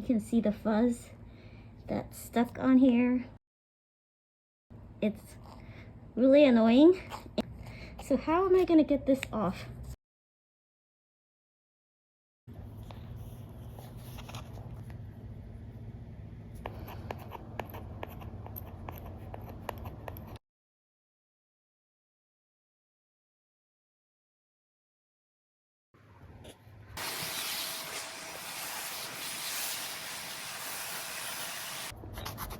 You can see the fuzz that's stuck on here. It's really annoying. So how am I gonna get this off?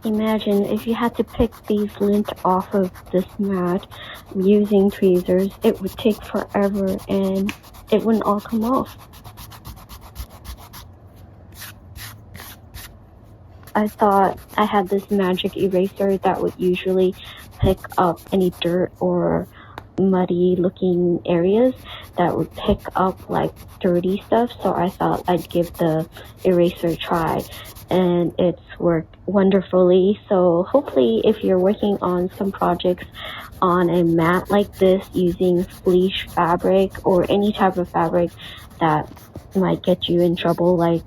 Imagine if you had to pick these lint off of this mat using tweezers, it would take forever and it wouldn't all come off. I thought I had this magic eraser that would usually pick up any dirt or muddy looking areas, that would pick up like dirty stuff, so I thought I'd give the eraser a try, and it's worked wonderfully. So hopefully if you're working on some projects on a mat like this using fleece fabric or any type of fabric that might get you in trouble, like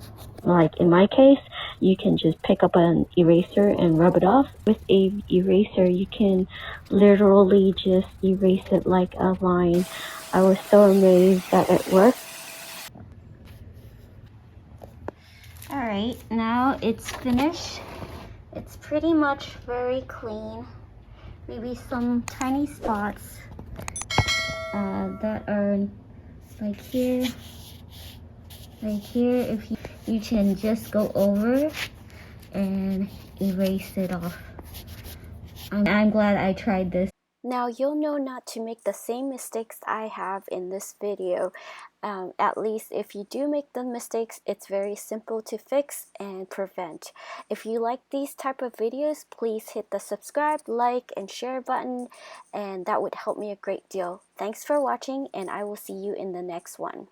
in my case, you can just pick up an eraser and rub it off. With a eraser, you can literally just erase it like a line. I was so amazed that it worked. Alright, now it's finished. It's pretty much very clean. Maybe some tiny spots that are like here. Right here, if you can just go over and erase it off. I'm glad I tried this. Now you'll know not to make the same mistakes I have in this video. At least if you do make the mistakes, it's very simple to fix and prevent. If you like these type of videos, please hit the subscribe, like, and share button, and that would help me a great deal. Thanks for watching, and I will see you in the next one.